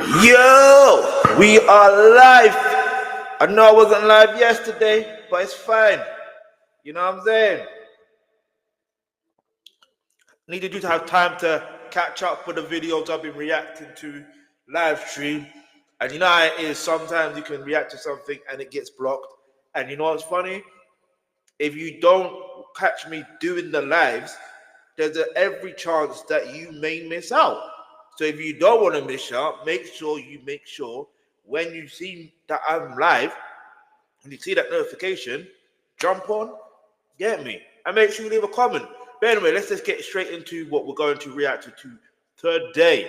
Yo, we are live. I know I wasn't live yesterday, but it's fine. You know what I'm saying? Needed you to have time to catch up with the videos I've been reacting to live stream. And you know how it is, sometimes you can react to something and it gets blocked. And you know what's funny? If you don't catch me doing the lives, there's every chance that you may miss out. So if you don't want to miss out, make sure when you see that I'm live and you see that notification, jump on, get me, and make sure you leave a comment. But anyway, let's just get straight into what we're going to react to today.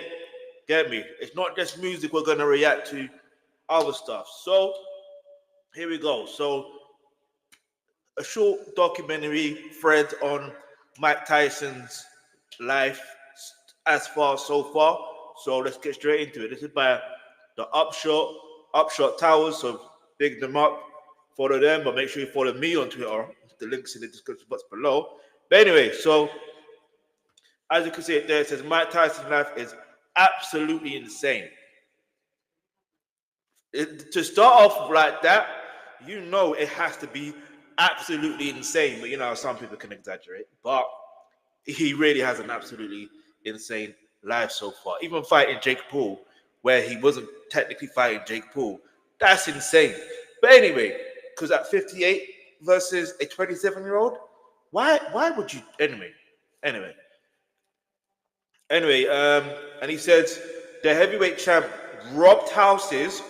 Get me? It's not just music, we're going to react to other stuff. So here we go. So a short documentary thread on Mike Tyson's life so far. So let's get straight into it. This is by the Upshot Towers. So big them up, follow them, but make sure you follow me on Twitter. The link's in the description box below. But anyway, so as you can see it there, it says Mike Tyson's life is absolutely insane. To start off like that, you know it has to be absolutely insane. But you know, some people can exaggerate. But he really has an absolutely insane life so far. Even fighting Jake Paul, where he wasn't technically fighting Jake Paul, that's insane. But anyway, because at 58 versus a 27-year-old, why would you anyway? And he says the heavyweight champ robbed houses,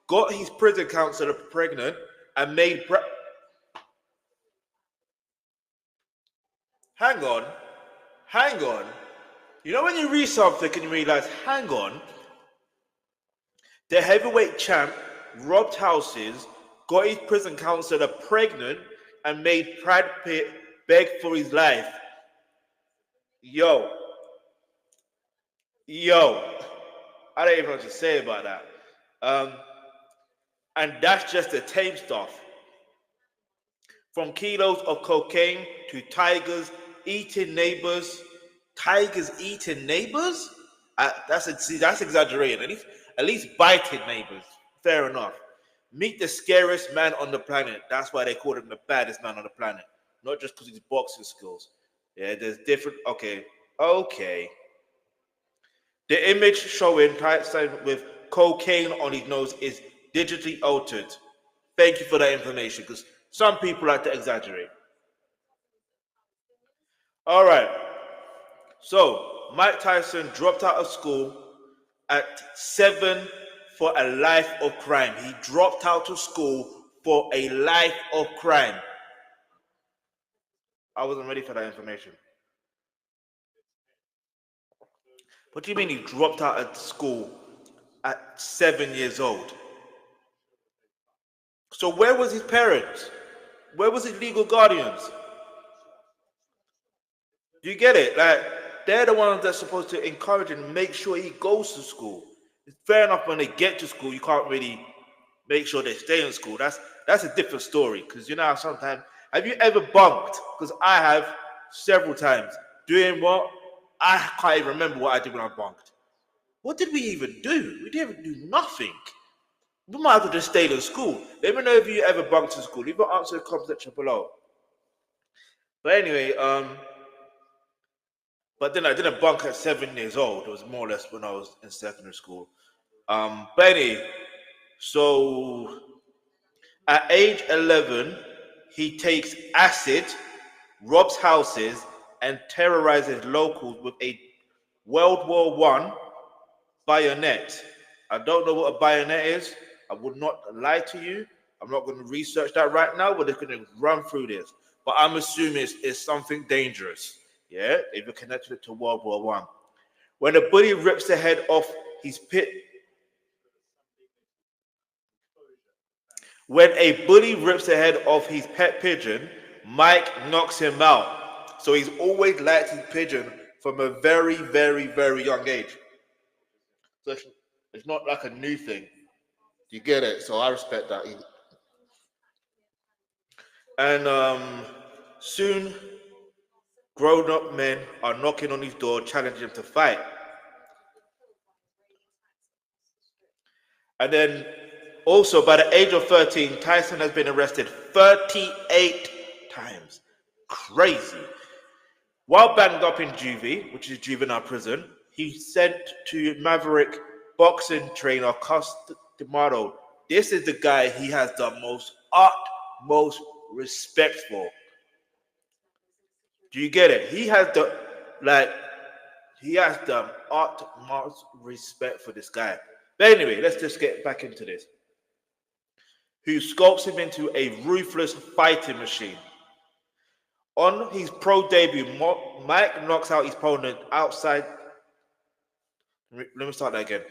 got his prison counselor pregnant, and made hang on. You know when you read something and you realize, hang on, the heavyweight champ robbed houses, got his prison counselor pregnant, and made Brad Pitt beg for his life. Yo, I don't even know what to say about that. And that's just the tame stuff. From kilos of cocaine to tigers eating neighbors. Tigers eating neighbors? That's exaggerating. At least biting neighbors. Fair enough. Meet the scariest man on the planet. That's why they call him the baddest man on the planet. Not just because of his boxing skills. Yeah, there's different. Okay. The image showing Tyson with cocaine on his nose is digitally altered. Thank you for that information, because some people like to exaggerate. All right. So Mike Tyson dropped out of school at 7 for a life of crime. He dropped out of school for a life of crime. I wasn't ready for that information. What do you mean he dropped out of school at 7 years old? So where was his parents? Where was his legal guardians? Do you get it? Like, they're the ones that's supposed to encourage and make sure he goes to school. It's fair enough when they get to school, you can't really make sure they stay in school. That's a different story. Because you know how sometimes, have you ever bunked? Because I have several times. Doing what? I can't even remember what I did when I bunked. What did we even do? We didn't even do nothing. We might have to just stay in school. Let me know if you ever bunked in school. Leave your answer in the comment section below. But anyway, but then I didn't bunk at 7 years old. It was more or less when I was in secondary school. But anyway, so at age 11, he takes acid, robs houses, and terrorizes locals with a World War I bayonet. I don't know what a bayonet is. I would not lie to you. I'm not going to research that right now. We're just going to run through this. But I'm assuming it's something dangerous. Yeah, if you're connected to World War I. When a bully rips the head off his pit, when a bully rips the head off his pet pigeon, Mike knocks him out. So he's always liked his pigeon from a very, very, very young age. So it's not like a new thing. You get it? So I respect that. And soon, grown-up men are knocking on his door, challenging him to fight. And then also by the age of 13, Tyson has been arrested 38 times. Crazy. While banged up in juvie, which is juvenile prison, he sent to Maverick boxing trainer Cus D'Amato. This is the guy he has the utmost respect for. Do you get it? He has the utmost respect for this guy. But anyway, let's just get back into this. Who sculpts him into a ruthless fighting machine. On his pro debut, Mike knocks out his opponent outside. Let me start that again.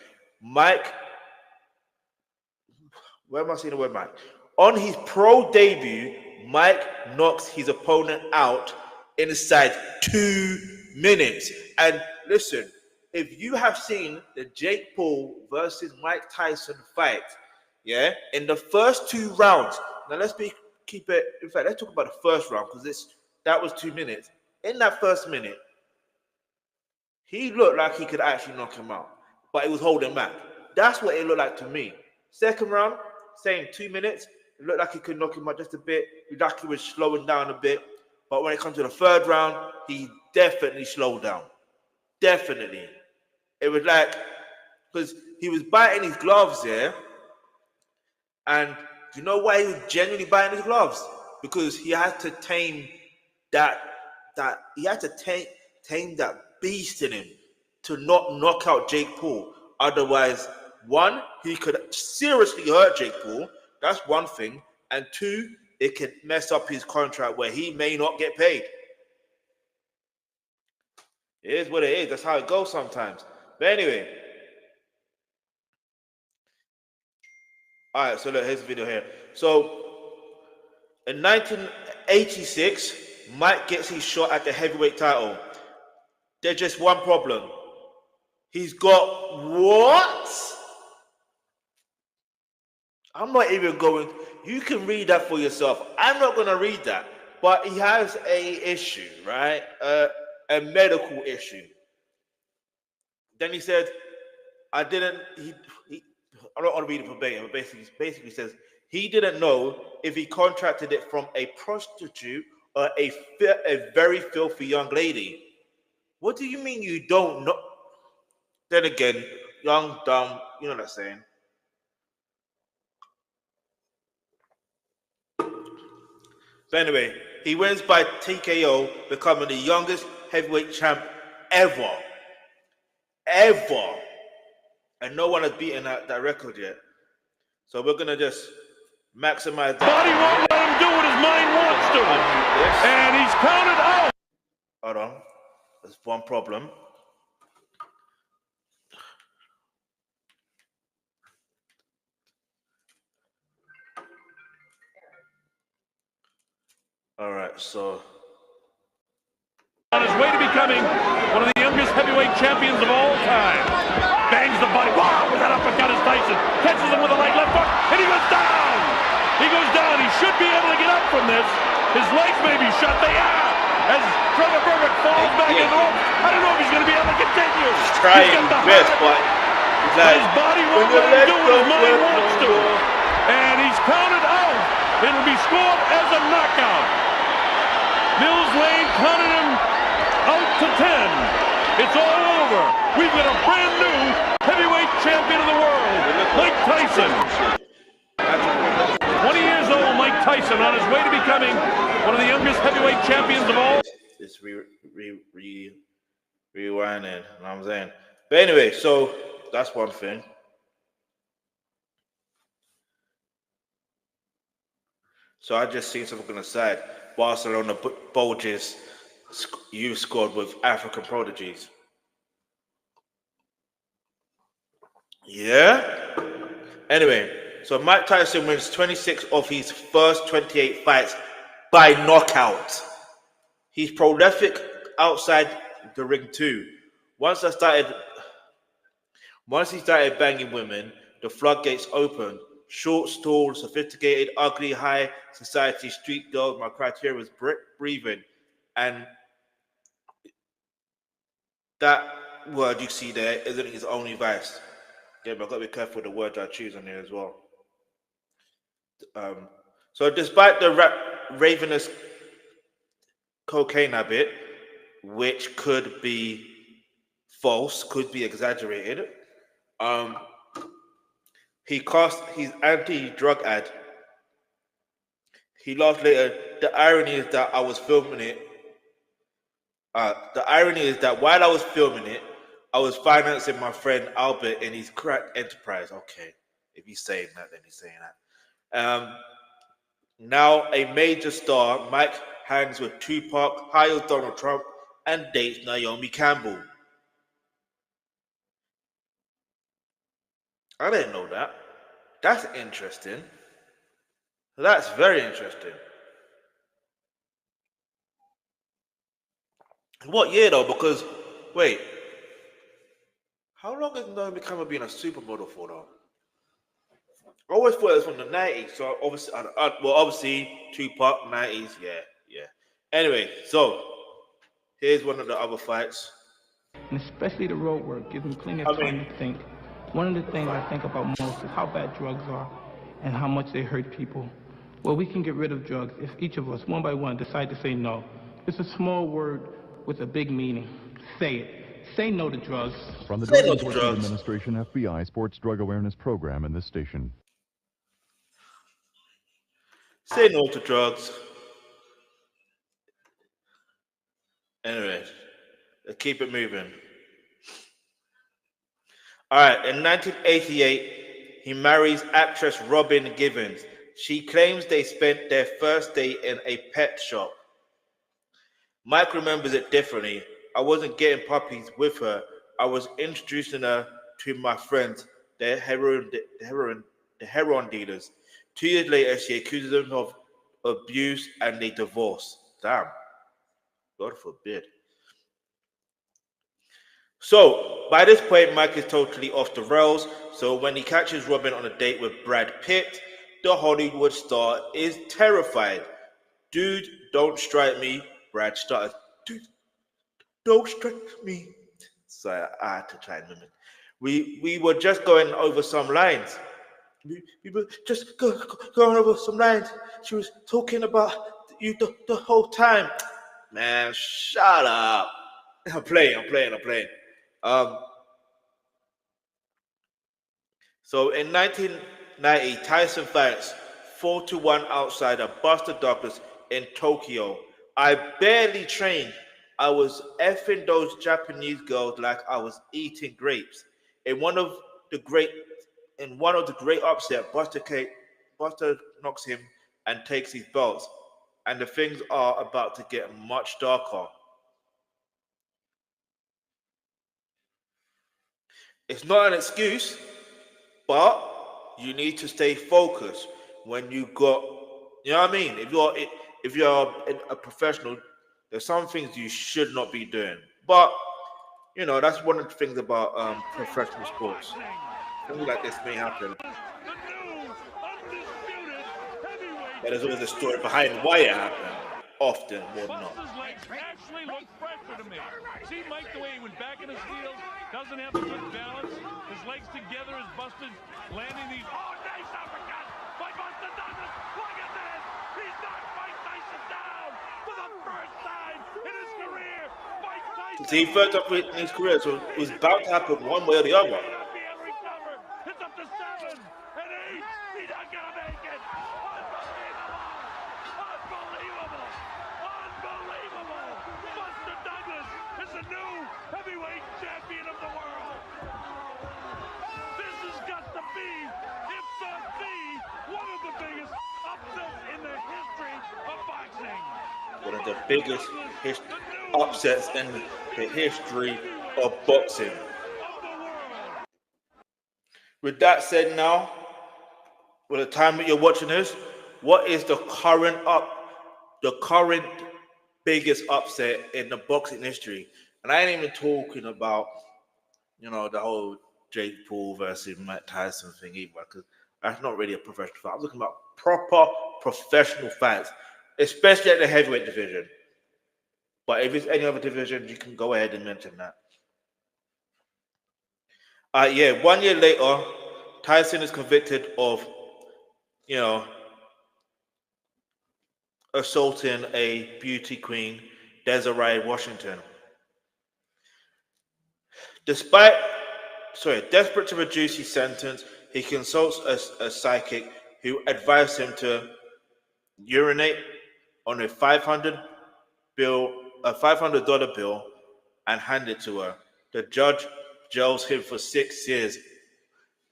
Where am I seeing the word Mike? On his pro debut, Mike knocks his opponent out inside 2 minutes. And listen, if you have seen the Jake Paul versus Mike Tyson fight, yeah, in the first 2 rounds, now let's keep it, in fact, let's talk about the first round because that was 2 minutes. In that first minute, he looked like he could actually knock him out, but he was holding back. That's what it looked like to me. Second round, same 2 minutes, it looked like he could knock him out just a bit. Like he was slowing down a bit. But when it comes to the third round, he definitely slowed down. Definitely. It was like, because he was biting his gloves, yeah? And you know why he was genuinely biting his gloves? Because he had to tame that beast in him to not knock out Jake Paul. Otherwise, 1, he could seriously hurt Jake Paul. That's one thing. And 2, it could mess up his contract where he may not get paid. It is what it is. That's how it goes sometimes. But anyway. All right, so look, here's the video here. So, in 1986, Mike gets his shot at the heavyweight title. There's just one problem. He's got what? I'm not even going. You can read that for yourself. I'm not going to read that. But he has a issue, right? A medical issue. Then he said, I don't want to read it verbatim, but basically says he didn't know if he contracted it from a prostitute or a very filthy young lady. What do you mean you don't know? Then again, young, dumb, you know what I'm saying. So anyway, he wins by TKO, becoming the youngest heavyweight champ ever. Ever. And no one has beaten that record yet. So we're going to just maximize that. Body won't let him do what his mind wants to. And he's counted out. Hold on. There's one problem. All right, so on his way to becoming one of the youngest heavyweight champions of all time. Bangs the body. Wow, with that uppercut is Tyson. Catches him with a right left hook, and he goes down. He goes down. He should be able to get up from this. His legs may be shut. They are. As Trevor Burbick falls back in the rope. I don't know if he's going to be able to continue. He's trying his best, but his body won't let him do what his mind wants to. And he's counted out. It'll be scored as a knockout. Mills Lane counted him out to 10. It's all over. We've got a brand new heavyweight champion of the world, Mike Tyson. 20 years old, Mike Tyson, on his way to becoming one of the youngest heavyweight champions of all. It's rewinding, you know what I'm saying? But anyway, so that's one thing. So I just seen something on the side. Barcelona bulges youth squad with African prodigies. Yeah? Anyway, so Mike Tyson wins 26 of his first 28 fights by knockout. He's prolific outside the ring too. Once he started banging women, the floodgates opened. Short, tall, sophisticated, ugly, high society, street girls. My criteria was breathing. And that word you see there isn't his only vice. Yeah, but I've got to be careful with the words I choose on here as well. Um, so despite the ravenous cocaine habit, which could be false, could be exaggerated, um, he cast his anti-drug ad. He laughed later. The irony is that I was filming it. The irony is that while I was filming it, I was financing my friend Albert in his crack enterprise. Okay, if he's saying that, then he's saying that. Now a major star, Mike hangs with Tupac, hires Donald Trump, and dates Naomi Campbell. I didn't know that. That's interesting. That's very interesting. What year though? Because wait, how long has Naomi Campbell been a supermodel for though? I always thought it was from the 90s. So obviously, well, obviously Tupac 90s. Yeah, yeah. Anyway, so here's one of the other fights. And especially the road work gives me plenty of I time mean, to think. One of the things I think about most is how bad drugs are and how much they hurt people. Well, we can get rid of drugs if each of us, one by one, decide to say no. It's a small word with a big meaning. Say it. Say no to drugs. From the say Drug no to Enforcement drugs. Administration FBI Sports Drug Awareness Program in this station. Say no to drugs. Anyway, let's keep it moving. All right, in 1988, he marries actress Robin Givens. She claims they spent their first day in a pet shop. Mike remembers it differently. I wasn't getting puppies with her. I was introducing her to my friends, the heroin dealers. 2 years later, she accuses them of abuse and they divorce. Damn, God forbid. So, by this point, Mike is totally off the rails. So, when he catches Robin on a date with Brad Pitt, the Hollywood star is terrified. Dude, don't strike me. Brad started, dude, don't strike me. So, I had to try and mimic. We were just going over some lines. We were just going over some lines. She was talking about you the whole time. Man, shut up. I'm playing. Um, So in 1990, Tyson fights 4-1 outsider Buster Douglas in Tokyo. I barely trained. I was effing those Japanese girls like I was eating grapes. In one of the great upset, Buster knocks him and takes his belts. And the things are about to get much darker. It's not an excuse, but you need to stay focused when you got, you know what I mean? If you're a professional, there's some things you should not be doing. But you know that's one of the things about professional sports. Things like this may happen, but there's always a story behind why it happened. Often, more than not. Buster's legs actually look fresher to me. See Mike the way he went back in his heels, doesn't have a good balance. His legs together as Buster's landing these. Oh, nice uppercut by Buster Douglas. Look at this. He's knocked Mike Tyson down for the first time in his career. Mike Tyson. See, first up in his career, so it was bound to happen one way or the other. It's up to 7 and 8. He's not gonna make it. Unbelievable. Buster Douglas is the new heavyweight champion of the world. This has got to be, if not one of the biggest upsets in the history of boxing. One of the biggest upsets in the history of boxing. With that said, now, with the time that you're watching this, what is the current biggest upset in the boxing history? And I ain't even talking about, the whole Jake Paul versus Mike Tyson thing either, because that's not really a professional fight. I'm talking about proper professional fights, especially at the heavyweight division. But if it's any other division, you can go ahead and mention that. Yeah, 1 year later, Tyson is convicted of, you know, assaulting a beauty queen, Desiree Washington. Desperate to reduce his sentence, he consults a psychic who advised him to urinate on a $500 bill and hand it to her. The judge jails him for 6 years.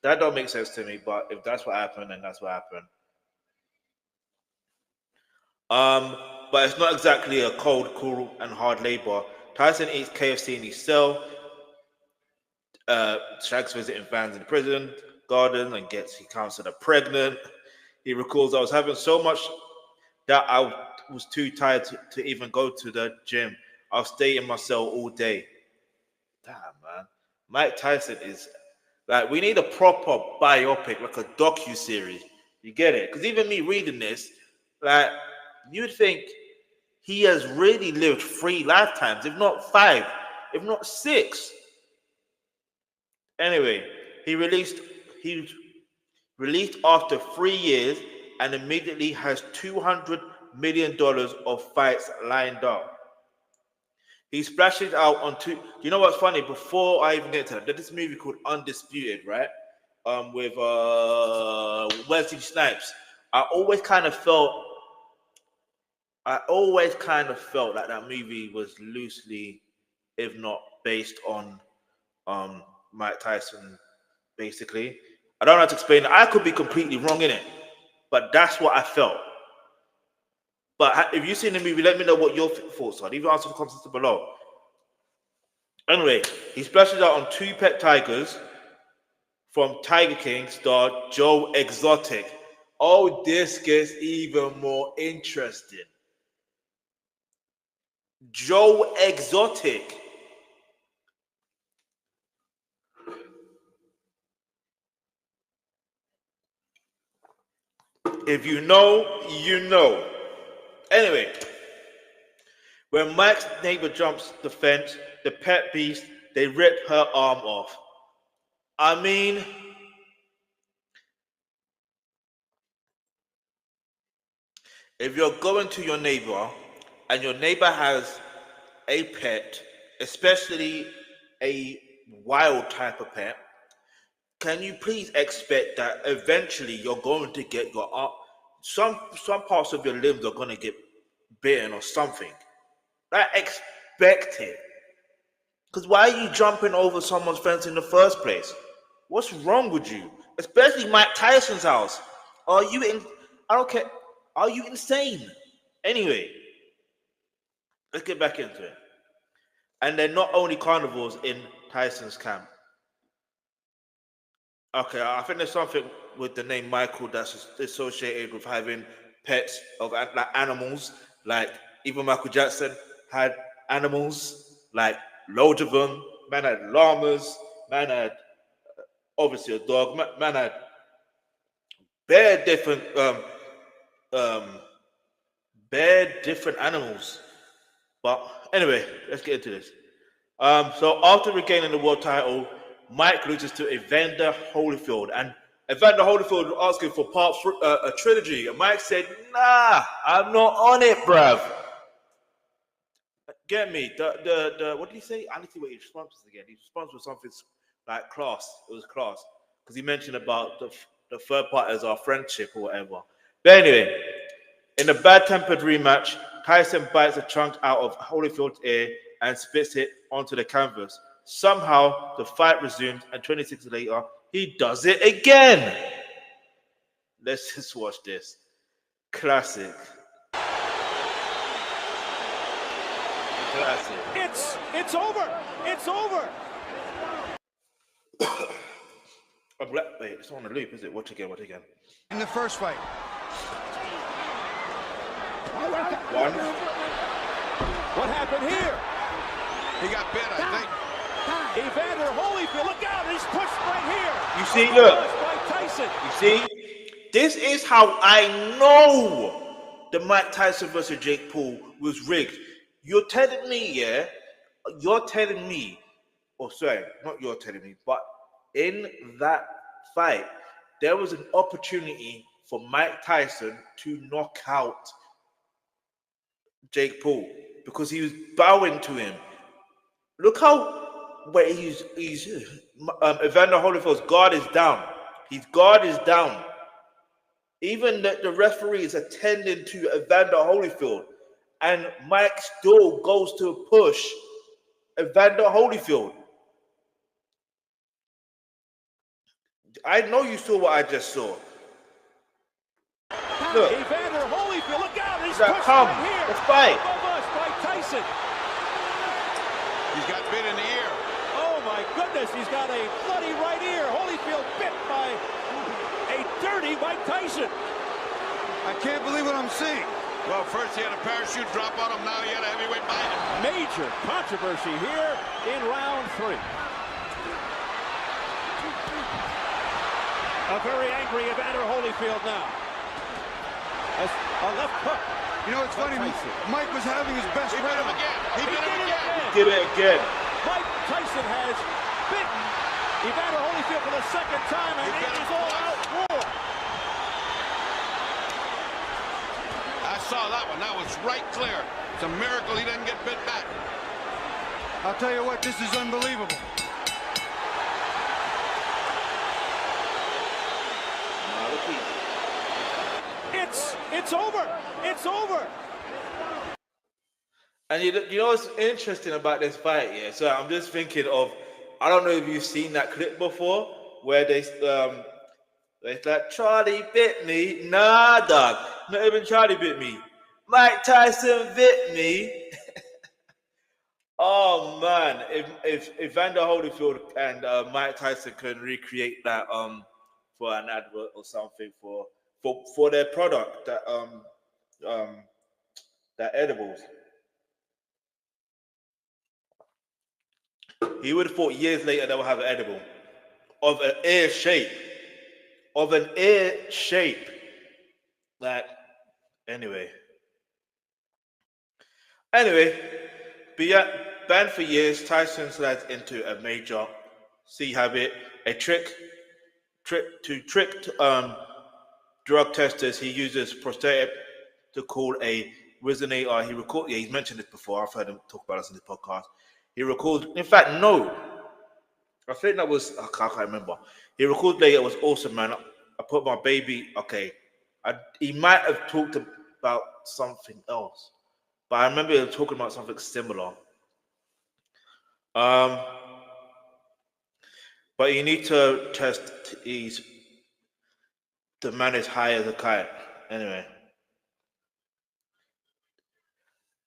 That don't make sense to me, but if that's what happened, then that's what happened. But it's not exactly a cold, cruel, and hard labor. Tyson eats KFC in his cell, shags visiting fans in the prison garden, and he counts her pregnant. He recalls, I was having so much that I was too tired to even go to the gym. I'll stay in my cell all day. Damn, man. Mike Tyson is like, we need a proper biopic, like a docu-series. You get it? Because even me reading this, like, you'd think he has really lived 3 lifetimes, if not 5, if not 6. Anyway, he released after 3 years and immediately has $200 million of fights lined up. He splashes out on two. You know what's funny? Before I even get to that, there's this movie called Undisputed, right? With Wesley Snipes. I always kind of felt like that movie was loosely, if not based on Mike Tyson, basically. I don't know how to explain it. I could be completely wrong in it, but that's what I felt. But if you've seen the movie, let me know what your thoughts are. Leave your answer in the comments below. Anyway, he splashes out on 2 pet tigers from Tiger King star Joe Exotic. Oh, this gets even more interesting. Joe Exotic. If you know, you know. Anyway, when Mike's neighbor jumps the fence, the pet beast, they rip her arm off. I mean, if you're going to your neighbor and your neighbor has a pet, especially a wild type of pet, can you please expect that eventually you're going to get your arm, some parts of your limbs are going to get bitten or something? I expect it. Because why are you jumping over someone's fence in the first place? What's wrong with you? Especially Mike Tyson's house. Are you in? I don't care. Are you insane? Anyway, let's get back into it. And they're not only carnivores in Tyson's camp. Okay, I think there's something with the name Michael that's associated with having pets of like animals. Like even Michael Jackson had animals, like loads of them. Man had llamas. Man had obviously a dog. Man had bare different animals. But anyway, let's get into this. So after regaining the world title, Mike loses to Evander Holyfield, and Evander Holyfield was asking for a trilogy, and Mike said, "Nah, I'm not on it, bruv." Get me? The what did he say? I need to see what his response was again. His response was something like class. It was class because he mentioned about the third part as our friendship or whatever. But anyway, in a bad-tempered rematch, Tyson bites a chunk out of Holyfield's ear and spits it onto the canvas. Somehow, the fight resumes, and 26 years later, he does it again. Let's just watch this. Classic. Classic. It's over. It's over. Wait, it's on the loop, is it? Watch again. In the first fight. One. What happened here? He got bit, I think. Evander Holyfield, look out! He's pushed right here. You see, look. By Tyson. You see, this is how I know the Mike Tyson versus Jake Paul was rigged. You're telling me, yeah? You're telling me, oh sorry, not you're telling me, but in that fight, there was an opportunity for Mike Tyson to knock out Jake Paul because he was bowing to him. Look how he's Evander Holyfield's guard is down. His guard is down. Even the referee is attending to Evander Holyfield, and Mike still goes to push Evander Holyfield. I know you saw what I just saw. Look, Evander Holyfield, look out! He's now, pushed come, right here. let's fight. Above us by Tyson. He's got bit in the ear. Oh my goodness, he's got a bloody right ear. Holyfield bit by a dirty Mike Tyson. I can't believe what I'm seeing. Well, first he had a parachute drop on him. Now he had a heavyweight bite him. Major controversy here in round 3. A very angry Evander Holyfield now. As a left hook. You know, it's funny. Mike was having his best He run. bit him again. He bit him again. did it again. Mike Tyson has bitten Evander Holyfield for the second time, and it is all-out war. I saw that one. That was right clear. It's a miracle he didn't get bit back. I'll tell you what, this is unbelievable. It's over. It's over. And you know what's interesting about this fight, yeah? So I'm just thinking of, I don't know if you've seen that clip before, where it's like, Charlie bit me. Nah, dog. Not even Charlie bit me. Mike Tyson bit me. Oh man, if Evander Holyfield and Mike Tyson can recreate that for an advert or something for their product, that edibles. He would have thought years later they will have an edible of an ear shape. Like, anyway, but yeah, banned for years, Tyson slides into a major C habit, a trick to trick drug testers. He uses prosthetic to call a resonator. He's mentioned this before. I've heard him talk about this in this podcast. He recalled, in fact, no. I think that was, I can't remember. He recalled later, it was awesome, man. I put my baby, okay. He might have talked about something else, but I remember him talking about something similar. But you need to test, the man is high as a kite. Anyway.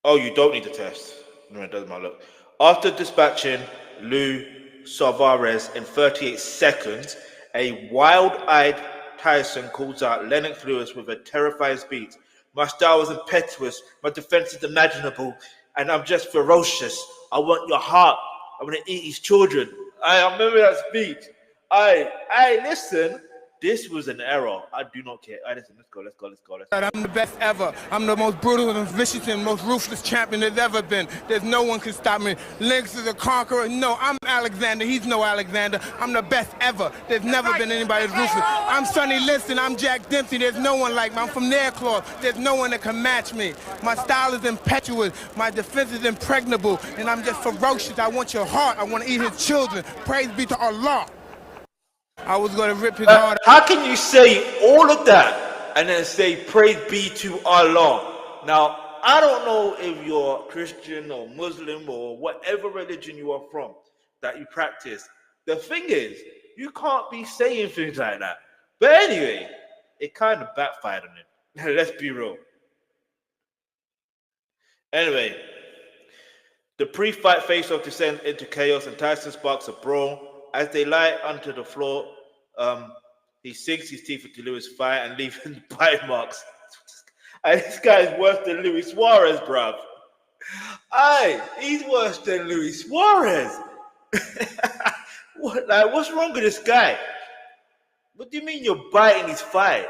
Oh, you don't need to test. No, it doesn't matter. Look. After dispatching Lou Suarez in 38 seconds, a wild-eyed Tyson calls out Lennox Lewis with a terrifying speech. My style was impetuous, my defense is imaginable, and I'm just ferocious. I want your heart. I want to eat his children. I remember that speech. Listen. This was an error. I do not care. Listen, let's go. I'm the best ever. I'm the most brutal and vicious and most ruthless champion there's ever been. There's no one can stop me. Lynx is a conqueror. No, I'm Alexander. He's no Alexander. I'm the best ever. There's never been anybody as ruthless. I'm Sonny Liston. I'm Jack Dempsey. There's no one like me. I'm from Nairclaw. There's no one that can match me. My style is impetuous. My defense is impregnable. And I'm just ferocious. I want your heart. I want to eat his children. Praise be to Allah. I was going to rip his heart. How can you say all of that and then say praise be to Allah? Now, I don't know if you're Christian or Muslim or whatever religion you are from that you practice. The thing is, you can't be saying things like that. But anyway, it kind of backfired on him. Let's be real. Anyway, the pre-fight face-off descends into chaos and Tyson sparks a brawl. As they lie onto the floor, he sinks his teeth into Lewis' fire and leaves bite marks. And this guy is worse than Luis Suarez, bruv. He's worse than Luis Suarez. What's wrong with this guy? What do you mean you're biting his thigh?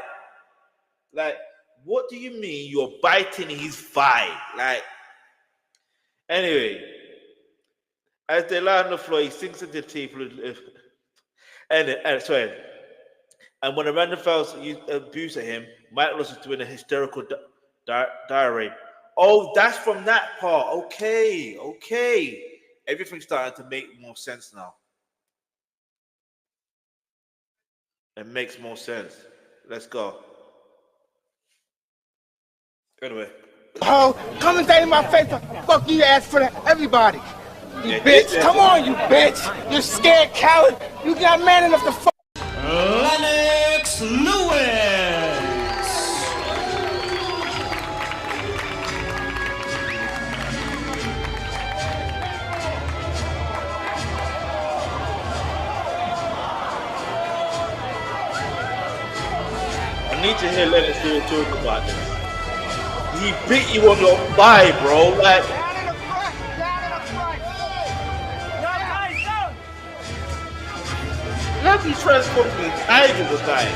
Like, what do you mean you're biting his thigh? Like, anyway. As they lie on the floor, he sinks into the teeth. And when Amanda Fels used abuse at him, Mike Ross was doing a hysterical diary. Oh, that's from that part. Okay. Everything's starting to make more sense now. It makes more sense. Let's go. Anyway. Oh, come and say in my face, fuck you, ask for that, everybody. You bitch, come on, you bitch. You scared coward. You got man enough to fuck. Lennox Lewis. I need to hear Lennox Lewis talk about this. He beat you on your thigh, bro. Like, let me transform to the tiger this time.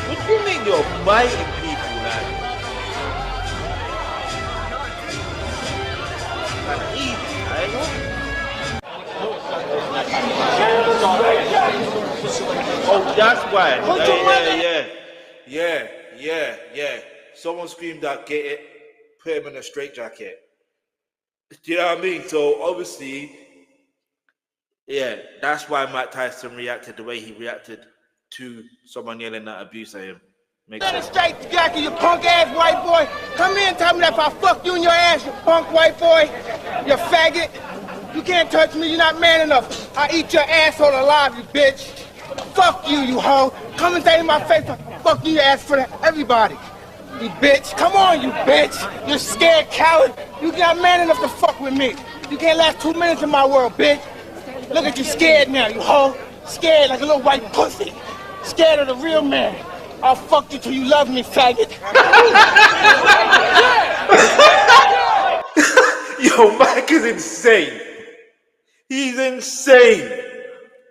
What do you mean you're biting people, man? Kind of easy, right? Oh, that's why. Yeah. Someone screamed out, get it, put him in a straitjacket. Do you know what I mean? So obviously, yeah, that's why Mike Tyson reacted the way he reacted to someone yelling that abuse at him. Makes Let it sense. straight, Jackie, you punk ass white boy. Come here and tell me that if I fuck you in your ass, you punk white boy, you faggot. You can't touch me, you're not man enough. I eat your asshole alive, you bitch. Fuck you, you hoe. Come and say in my face, fuck you, ask for that, everybody. You bitch, come on, you bitch. You scared coward. You got man enough to fuck with me. You can't last 2 minutes in my world, bitch. Look at you scared now, you hoe. Scared like a little white pussy. Scared of the real man. I'll fuck you till you love me, faggot. Yo, Mike is insane. He's insane.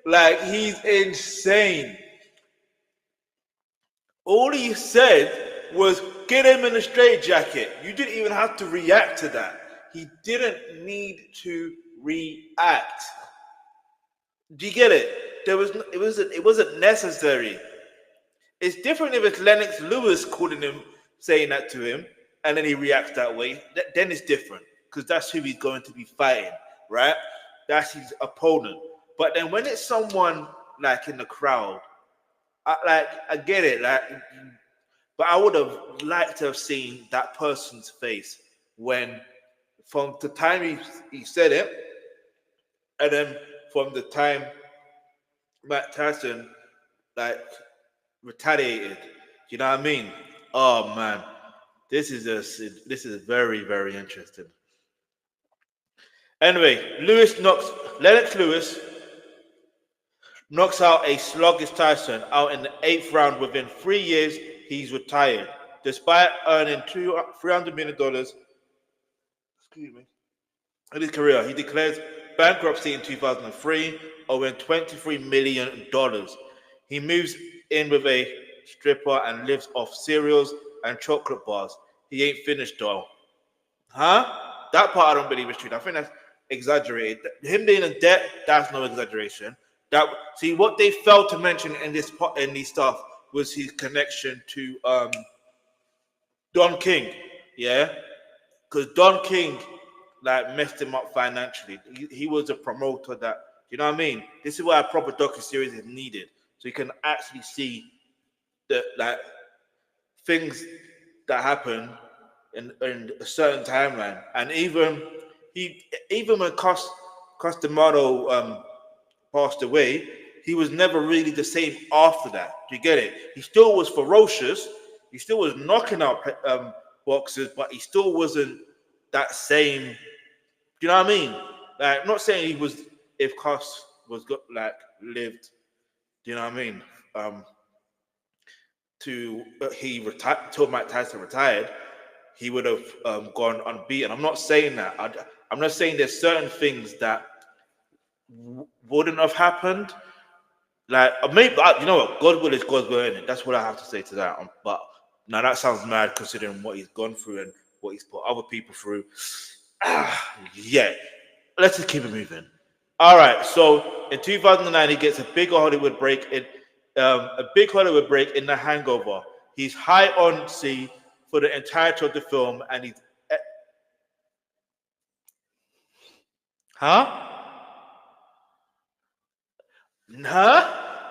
Like, he's insane. All he said was, get him in a straitjacket. You didn't even have to react to that. He didn't need to react. Do you get it? It wasn't necessary. It's different if it's Lennox Lewis calling him, saying that to him, and then he reacts that way. Then it's different, because that's who he's going to be fighting, right? That's his opponent. But then when it's someone like in the crowd, I get it, but I would have liked to have seen that person's face when, from the time he said it, and then from the time Mike Tyson retaliated. You know what I mean? Oh man, this is very, very interesting. Anyway, Lennox Lewis knocks out a sluggish Tyson out in the 8th round. Within 3 years, he's retired. Despite earning $300 million in his career, he declares bankruptcy in 2003, owing $23 million. He moves in with a stripper and lives off cereals and chocolate bars. He ain't finished though. Huh? That part I don't believe is true. I think that's exaggerated. Him being in debt, that's no exaggeration. See, what they failed to mention in this stuff was his connection to Don King. Yeah? Because Don King messed him up financially. He was a promoter that, you know what I mean? This is why a proper docuseries is needed. So you can actually see the things that happen in a certain timeline. And even when Costamado passed away, he was never really the same after that. Do you get it? He still was ferocious. He still was knocking out boxers, but he still wasn't that same. Do you know what I mean? I'm not saying he was, if Cos was lived. Do you know what I mean? Till Mike Tyson retired, he would have gone unbeaten. I'm not saying that. I'm not saying there's certain things that wouldn't have happened. Maybe, you know what? God will is God's will, innit? That's what I have to say to that. But now that sounds mad considering what he's gone through and what he's put other people through. Yeah. Let's just keep it moving. All right, so in 2009, he gets a big Hollywood break in The Hangover. He's high on C for the entirety of the film, and he's huh?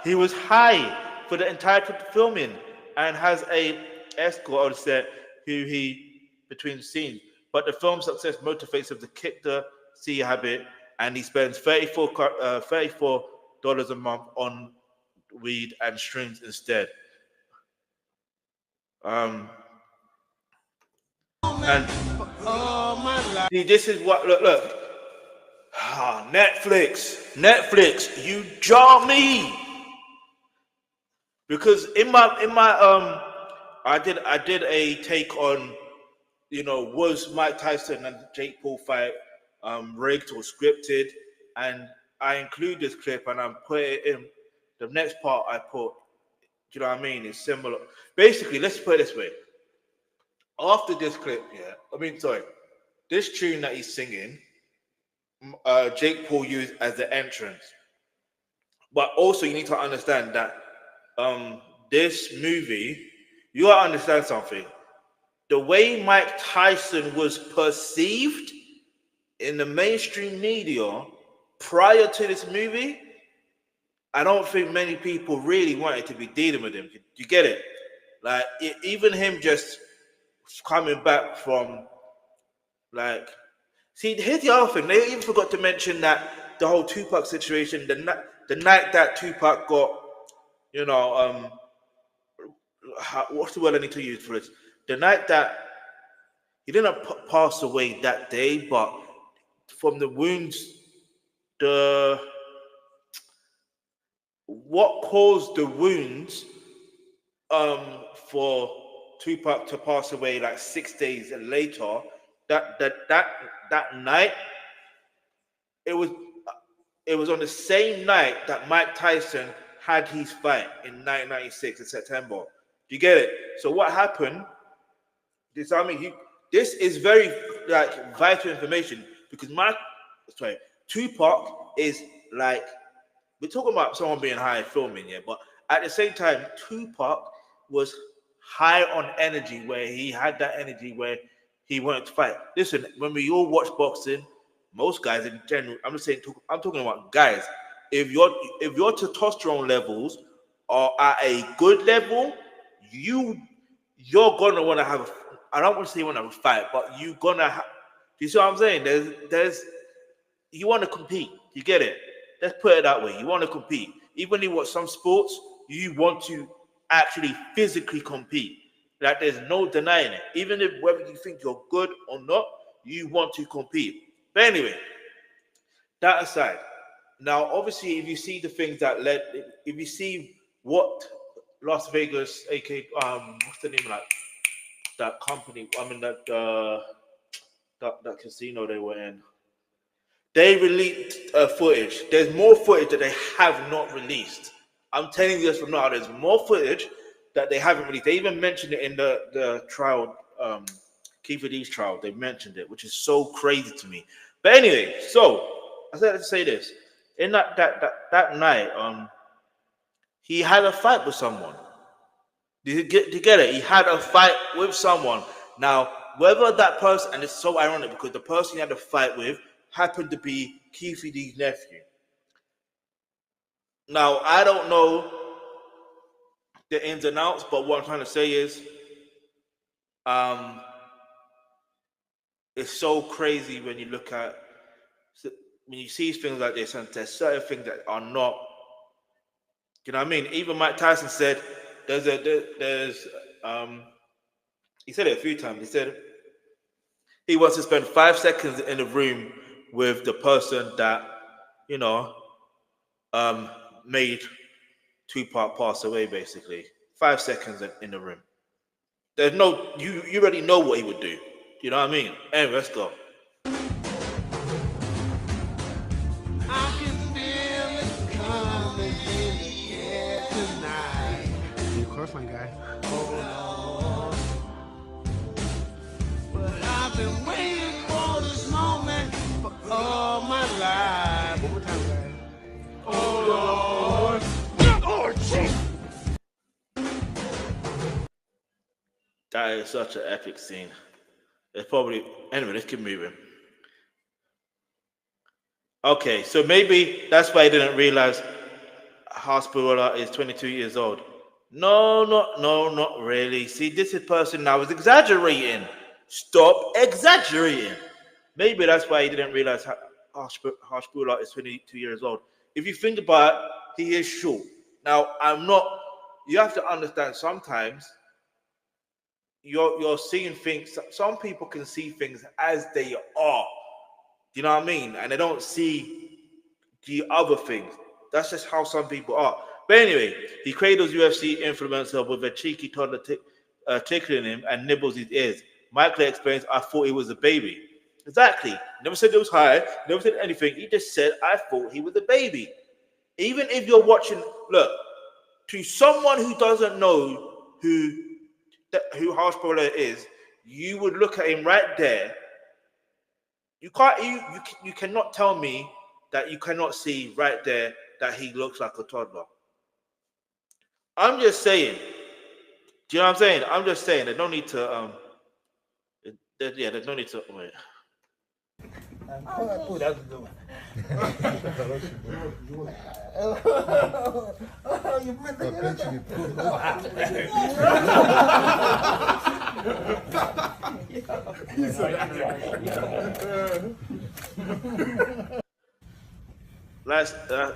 He was high for the entirety of the filming, and has a escort on set who he between scenes. But the film's success motivates him to kick the C habit, and he spends $34 a month on weed and shrooms instead. And see, this is what look. Netflix, you jar me. Because in my I did a take on, was Mike Tyson and Jake Paul fight rigged or scripted, and I include this clip and I put it in the next part. I put, you know what I mean? It's similar. Basically, let's put it this way. After this clip, this tune that he's singing, Jake Paul used as the entrance. But also, you need to understand that this movie, you gotta understand something. The way Mike Tyson was perceived in the mainstream media prior to this movie, I don't think many people really wanted to be dealing with him. You get it? Like, even him just coming back from, like, see, here's the other thing. They even forgot to mention that the whole Tupac situation, the night that Tupac got, what's the word I need to use for it? The night that he didn't pass away that day, but from the wounds, what caused the wounds for Tupac to pass away like 6 days later, that night, it was on the same night that Mike Tyson had his fight in 1996 in September. Do you get it? So what happened? This is very vital information, because Tupac is like, we're talking about someone being high filming, yeah, but at the same time, Tupac was high on energy, where he had that energy where he wanted to fight. Listen, when we all watch boxing, most guys in general, I'm talking about guys. If your testosterone levels are at a good level, you're gonna want to have. I don't want to say you want to have a fight, but you're gonna. Do you see what I'm saying? There's. You want to compete. You get it? Let's put it that way. You want to compete. Even in some sports, you want to actually physically compete. Like, there's no denying it. Even if whether you think you're good or not, you want to compete. But anyway, that aside, now obviously, if you see the things that if you see what Las Vegas, aka what's the name of that company? I mean that casino they were in. They released footage. There's more footage that they have not released. I'm telling you this from now. There's more footage that they haven't released. They even mentioned it in the trial, Keith Lee's trial. They mentioned it, which is so crazy to me. But anyway, so I said to say this. In that night, he had a fight with someone. Did you get it? He had a fight with someone. Now, whether that person, and it's so ironic because the person he had a fight with happened to be Keith Lee's nephew. Now, I don't know the ins and outs, but what I'm trying to say is, it's so crazy when you look at, when you see things like this, and there's certain things that are not, you know what I mean? Even Mike Tyson said, he said it a few times. He said he wants to spend 5 seconds in the room with the person that, made Tupac pass away, basically. 5 seconds in the room. There's no, you already know what he would do. You know what I mean? Anyway, let's go. I can feel it coming in the air tonight. Of course, my guy. Oh, Lord. But I've been waiting for this moment for all my life. One more time. That is such an epic scene. It's probably anyway. Let's keep moving. Okay, so maybe that's why I didn't realize Hasbulla is 22 years old. No, not really. See, this is person now is exaggerating. Stop exaggerating. Maybe that's why he didn't realize Hasbulla is 22 years old. If you think about it, he is short. Now, I'm not. You have to understand. Sometimes you're seeing things. Some people can see things as they are. Do you know what I mean? And they don't see the other things. That's just how some people are. But anyway, he cradles UFC influencer with a cheeky toddler tickling him and nibbles his ears. Michael explains, I thought he was a baby. Exactly. Never said it was high. Never said anything. He just said, I thought he was a baby. Even if you're watching, look, to someone who doesn't know who Hasbulla is, you would look at him right there. You cannot tell me that you cannot see right there that he looks like a toddler. I'm just saying. Do you know what I'm saying? I'm just saying. There's no need to there's no need to wait.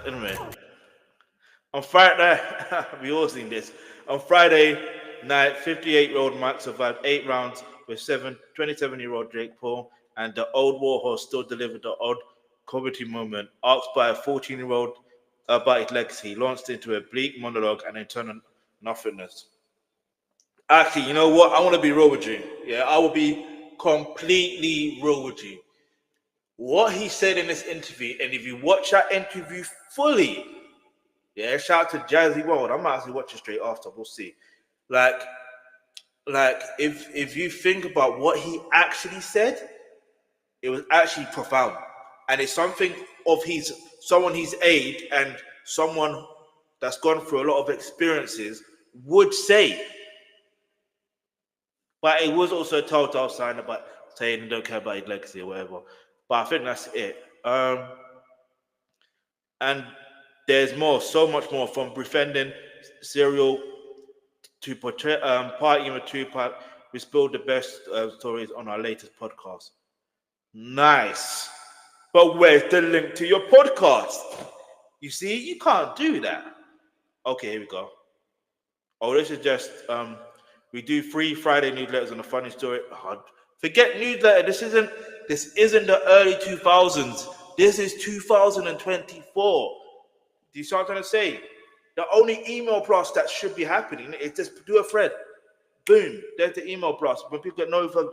Anyway. On Friday, we all seen this. On Friday night, 58-year-old Mike survived 8 rounds with 27-year-old Jake Paul, and the old warhorse still delivered the odd comedy moment. Asked by a 14-year-old about his legacy, he launched into a bleak monologue and then turned on nothingness. Actually, you know what? I want to be real with you. Yeah, I will be completely real with you. What he said in this interview, and if you watch that interview fully, yeah, shout out to Jazzy World. I might actually watch it straight after. We'll see. Like if you think about what he actually said, it was actually profound, and it's something of someone his age and someone that's gone through a lot of experiences would say. But it was also a telltale sign about saying he don't care about his legacy or whatever. But I think that's it. And there's more, so much more, from befriending Serial to portray, partying with Tupac. We spilled the best stories on our latest podcast. Nice. But where's the link to your podcast? You see, you can't do that. Okay, here we go. Oh, this is just, we do 3 Friday newsletters on a funny story. Forget newsletter. This isn't the early 2000s. This is 2024. Do you see what I'm trying to say? The only email blast that should be happening is just do a thread. Boom. There's the email blast. When people get notified,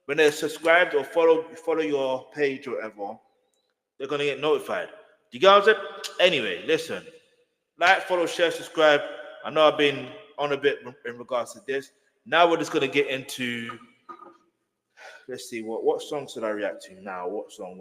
when they're subscribed or follow your page or whatever, they're gonna get notified. Do you get what I'm saying? Anyway, listen. Like, follow, share, subscribe. I know I've been on a bit in regards to this. Now we're just gonna get into. Let's see what song should I react to now? What song?